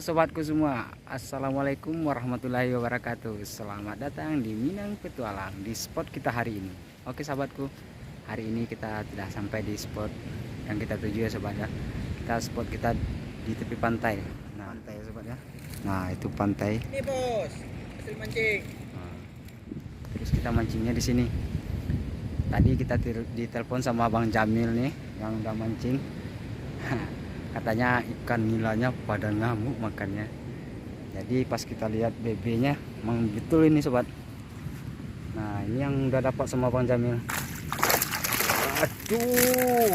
sobatku semua, assalamualaikum warahmatullahi wabarakatuh. Selamat datang di Minang Petualang di spot kita hari ini. Oke sahabatku, hari ini kita sudah sampai di spot yang kita tuju ya sobat ya. Spot kita di tepi pantai. Nah, pantai ya sobat ya. Nah itu pantai. Ini bos, hasil mancing. Nah, terus kita mancingnya di sini. Tadi kita ditelepon sama Bang Jamil nih yang udah mancing. Katanya ikan nilanya pada ngamuk makannya. Jadi pas kita lihat BB-nya memang betul ini sobat. Nah ini yang udah dapat sama Bang Jamil. Aduh,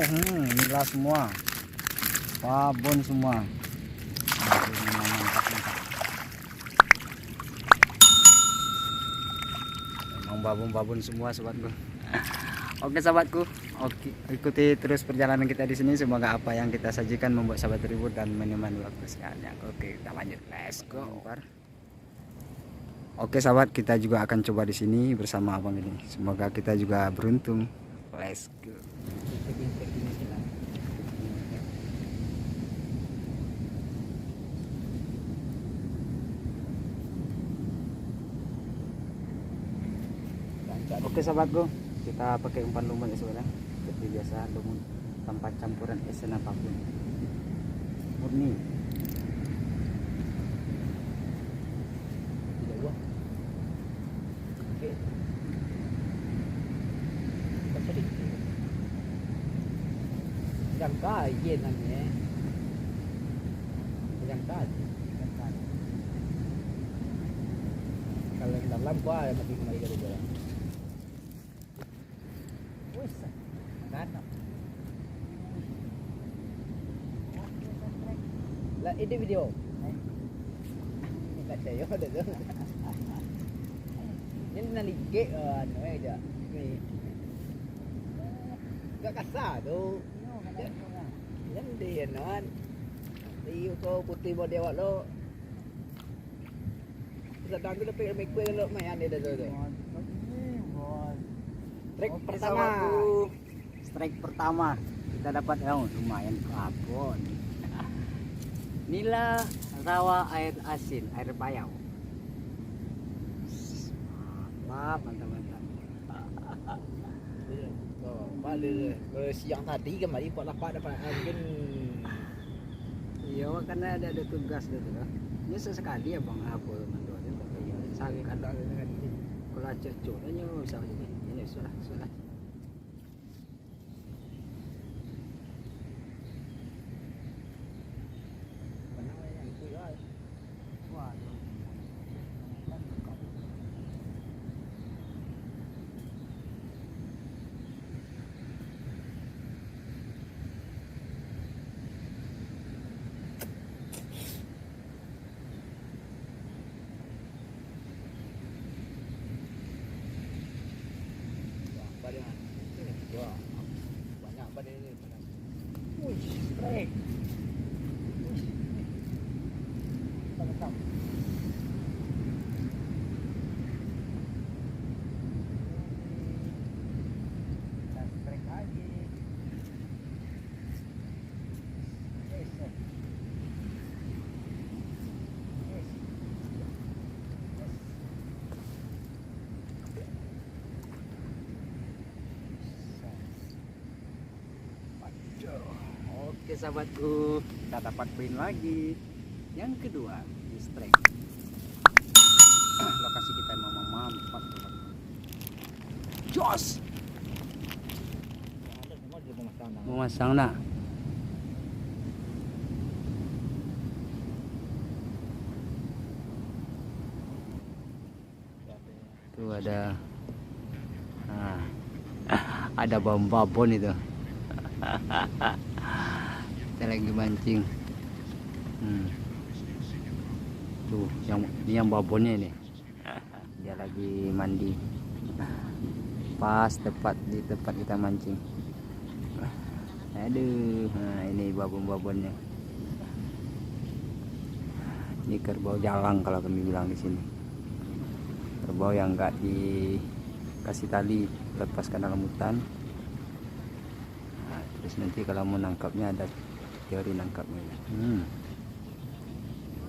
nila semua, babon semua. Memang babon-babon semua sobatku. Oke sahabatku, oke, ikuti terus perjalanan kita di sini. Semoga apa yang kita sajikan membuat sahabat terhibur dan menemani waktu sekalian. Oke, kita lanjut, let's go. Oke sahabat, kita juga akan coba di sini bersama abang ini. Semoga kita juga beruntung. Let's go. Oke sahabatku, kita pakai umpan lumut ya sebenarnya seperti biasa, lumut tanpa campuran esen apapun, murni. Jangka aja namanya. Jangka. Kalau dalam gua lebih kembali dari jalan. Wes, kan? Lah ini video. Enggak saya ada tuh. Ini nalige ano aja. Nih. Enggak kasar tuh. Yan din naman. Iyo ko putih mo dewa lo. Sedang kita pengen make lo mayan dia tuh. Strike pertama. Strike pertama kita dapat lumayan babon. Nila rawa air asin, air payau. Mantap. Balik siang tadi kembali buat lapak dapat angin. Iya, karena ada tugas gitu kan. Ini sesekali ya bang, aku mendoakan tapi sangat ada dengan ini. Kalau cocoknya bisa jadi. Ini sudah. Banyak pada ini. Strike. Mantap. Strike lagi. Oke sahabatku, kita dapat poin lagi. Yang kedua di strike. Lokasi kita memang mantap. Jos. Memasang nak. Tuh ada. Nah, ada babon itu. Kita lagi mancing. Tuh yang babonnya ini dia lagi mandi pas tepat di tempat kita mancing. Aduh, nah ini babon-babonnya. Ini kerbau jalang kalau kami bilang di sini. Kerbau yang enggak dikasih tali, lepaskan dalam hutan. Terus nanti kalau mau nangkapnya ada teori nangkapnya.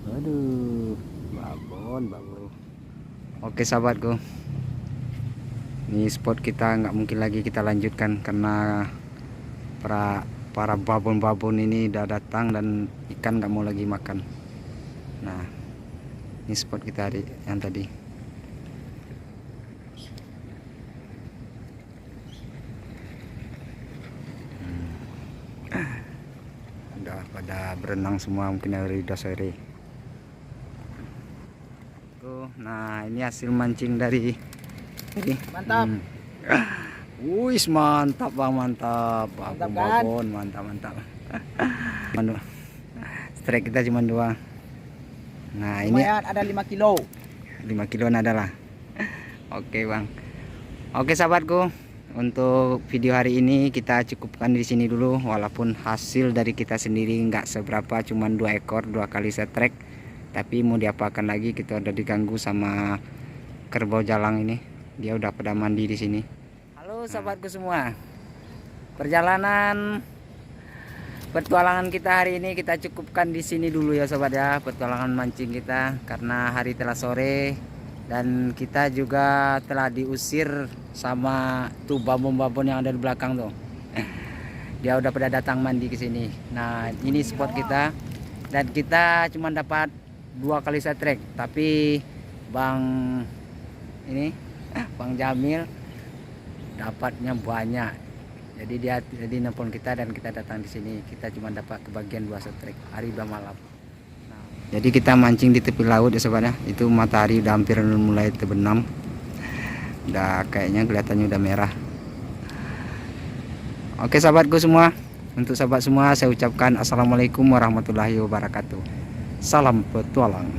Aduh, babon. Oke sahabatku, ini spot kita nggak mungkin lagi kita lanjutkan karena para babon ini udah datang dan ikan nggak mau lagi makan. Nah, ini spot kita hari yang tadi. Udah pada berenang semua mungkin dari dasari. Nah, ini hasil mancing dari tadi. Mantap. Wih, mantap bang, mantap. Mantap kan? Babon, mantap. Strike kita cuma 2. Nah, ini Lumayan ada 5 kilo. 5 kiloan adalah. Oke bang. Oke sahabatku, untuk video hari ini kita cukupkan di sini dulu. Walaupun hasil dari kita sendiri nggak seberapa, cuma 2 ekor 2 kali setrek. Tapi mau diapakan lagi, kita udah diganggu sama kerbau jalang ini. Dia udah pada mandi di sini. Halo sahabatku semua. Petualangan kita hari ini kita cukupkan di sini dulu ya sobat ya, petualangan mancing kita, karena hari telah sore dan kita juga telah diusir sama tuh babon-babon yang ada di belakang tuh. Dia udah pada datang mandi ke sini. Nah, ini spot kita dan kita cuma dapat 2 kali setrek, tapi Bang Jamil dapatnya banyak. Jadi nelpon kita dan kita datang di sini. Kita cuma dapat kebagian 2 setrek. Hari udah malam. Nah, jadi kita mancing di tepi laut ya sobat ya. Itu matahari udah hampir mulai terbenam. Udah kayaknya kelihatannya udah merah. Oke sahabatku semua. Untuk sahabat semua saya ucapkan assalamualaikum warahmatullahi wabarakatuh. Salam petualang.